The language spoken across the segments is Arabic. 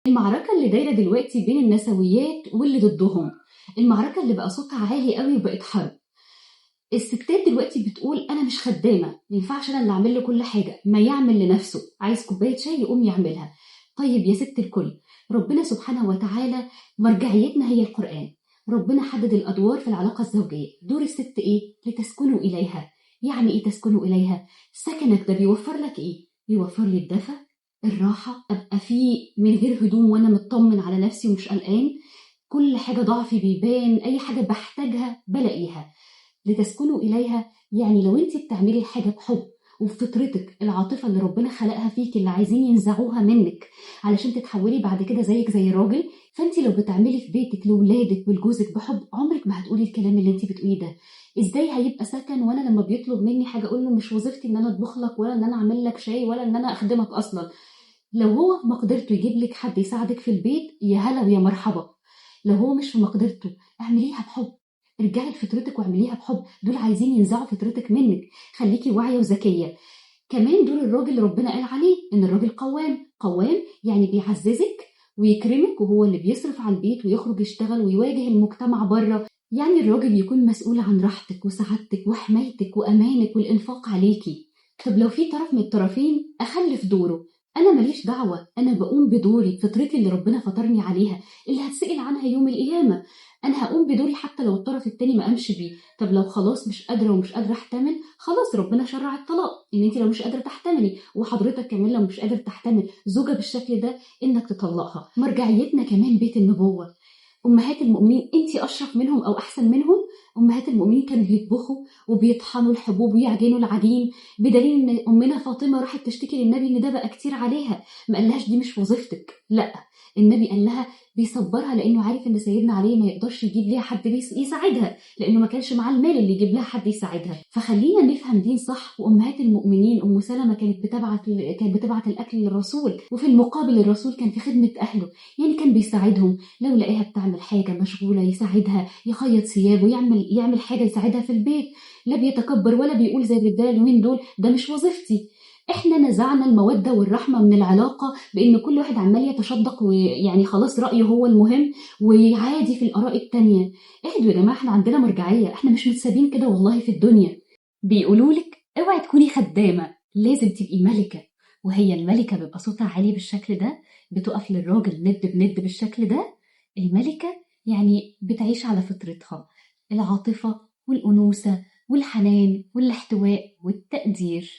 المعركة اللي دايرة دلوقتي بين النسويات واللي ضدهم، المعركة اللي بقى صوتها عالي قوي وبقت حرب. الستات دلوقتي بتقول انا مش خدامة، ما ينفعش انا اللي اعمل له كل حاجة، ما يعمل لنفسه، عايز كوباية شاي يقوم يعملها. طيب يا ست الكل، ربنا سبحانه وتعالى مرجعيتنا هي القرآن. ربنا حدد الادوار في العلاقة الزوجية، دور الست ايه؟ لتسكنوا اليها. يعني ايه تسكنوا اليها؟ سكنك ده بيوفر لك ايه؟ بيوفر لي الدفء، الراحة، أبقى فيه من غير هدوم وأنا مطمن على نفسي ومش قلقان. كل حاجة ضعفي بيبان، أي حاجة بحتاجها بلاقيها. لتسكنوا إليها، يعني لو أنت بتعملي الحاجة بحب وبفطرتك العاطفة اللي ربنا خلقها فيك اللي عايزين ينزعوها منك علشان تتحولي بعد كده زيك زي الراجل، فأنت لو بتعملي في بيتك لولادك ولجوزك بحب عمرك ما هتقولي الكلام اللي أنت بتقوليه ده. إزاي هيبقى سكن وأنا لما بيطلب مني حاجة أقول له مش وظيفتي إن أنا أطبخ لك ولا إن أنا أعمل لك شاي ولا إن أنا أخدمك أصلا. لو هو في مقدرته يجيب لك حد يساعدك في البيت يا هلا ويا مرحبا. لو هو مش في مقدرته اعمليها بحب، ارجعي لفطرتك واعمليها بحب. دول عايزين ينزعوا فطرتك منك، خليكي واعية وذكية. كمان دور الراجل اللي ربنا قال عليه ان الراجل قوام. قوام يعني بيعززك ويكرمك، وهو اللي بيصرف على البيت ويخرج يشتغل ويواجه المجتمع بره. يعني الراجل يكون مسؤول عن راحتك وسعادتك وحمايتك وأمانك والإنفاق عليكي. طب لو في طرف من الطرفين أخلف دوره، أنا ماليش دعوة، أنا بقوم بدوري، فطرتي اللي ربنا فطرني عليها اللي هتسأل عنها يوم القيامة. أنا هقوم بدوري حتى لو الطرف التاني ما قامش بيه. طب لو خلاص مش قادرة ومش قادرة أحتمل، خلاص ربنا شرع الطلاق، إن أنت لو مش قادرة تحتملي وحضرتك كمان لو مش قادر تحتمل زوجة بالشكل ده إنك تطلقها. مرجعيتنا كمان بيت النبوة. أمهات المؤمنين أنتِ أشرف منهم أو أحسن منهم؟ أمهات المؤمنين كانوا بيطبخوا وبيطحنوا الحبوب ويعجنوا العجين، بدليل إن أمنا فاطمة راحت تشتكي للنبي إن ده بقى كتير عليها، ما قالهاش دي مش وظيفتك، لأ، النبي قال لها بيصبرها لأنه عارف إن سيدنا علي ما يقدرش يجيب ليها حد يساعدها، لأنه ما كانش معاه المال اللي يجيب لها حد يساعدها. فخلينا نفهم دين صح. وأمهات المؤمنين أم سلمة كانت بتبعت الأكل للرسول، وفي المقابل الرسول كان في خدمة أهله، يعني كان بيساعدهم. لو لقاها بتعمل حاجة مشغولة يساعدها، يخيط ثيابه، يعمل حاجة يساعدها في البيت. لا بيتكبر ولا بيقول زي الرجالة اليومين دول ده مش وظيفتي. احنا نزعنا المودة والرحمة من العلاقة بان كل واحد عمال يتشدق ويعني خلاص رأيه هو المهم ويعادي في الآراء التانية. اهدوا يا جماعة، احنا عندنا مرجعية، احنا مش متسابين كده والله في الدنيا. بيقولولك اوعي تكوني خدامة، لازم تبقي ملكة. وهي الملكة بيبقى صوتها عالي بالشكل ده، بتقف للراجل ند بند بالشكل ده. الملكة يعني بتعيش على فطرتها، العاطفة والأنوثة والحنان والاحتواء والتقدير.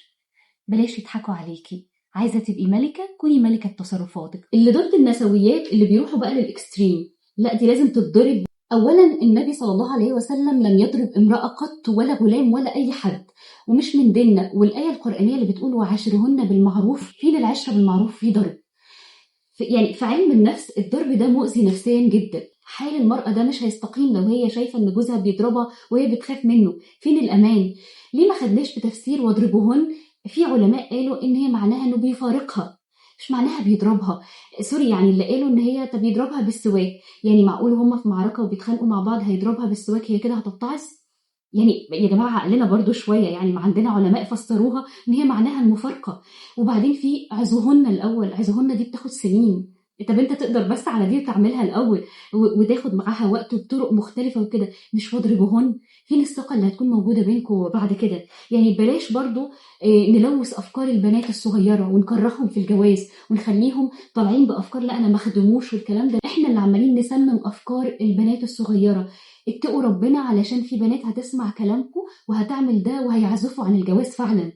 بلاش يضحكوا عليكي، عايزة تبقي ملكة كوني ملكة تصرفاتك. اللي ضد النسويات اللي بيروحوا بقى للإكستريم، لا دي لازم تتضرب. أولا النبي صلى الله عليه وسلم لم يضرب امرأة قط ولا غلام ولا أي حد، ومش من ديننا. والآية القرآنية اللي بتقول وعاشرهن بالمعروف، فين العشرة بالمعروف؟ في ضرب. يعني في علم النفس الضرب ده مؤذي نفسيا جدا. حال المرأة ده مش هيستقيم لو هي شايفة ان جوزها بيضربها وهي بتخاف منه. فين الأمان؟ ليه ما خدناش بتفسير واضربوهن؟ في علماء قالوا ان هي معناها انه بيفارقها، مش معناها بيضربها. سوري، يعني اللي قالوا ان هي طب يضربها بالسواك، يعني معقول هما في معركة وبيتخانقوا مع بعض هيضربها بالسواك هي كده هتتعظ؟ يعني يا جماعة عقلنا برضو شوية، يعني ما عندنا علماء فسروها ان هي معناها المفارقة. وبعدين في عزوهن الأول، عزوهن دي بتاخد سنين. طب انت تقدر بس على دي تعملها الأول وتاخد معاها وقت وبطرق مختلفة وكده، مش واضربوهن؟ فين الثقة اللي هتكون موجودة بينكم بعد كده؟ يعني بلاش برضو نلوث أفكار البنات الصغيرة ونكرههم في الجواز ونخليهم طالعين بأفكار لا أنا ما خدموش والكلام ده. احنا اللي عمالين نسمم أفكار البنات الصغيرة. اتقوا ربنا علشان في بنات هتسمع كلامكم وهتعمل ده وهيعزفوا عن الجواز فعلا.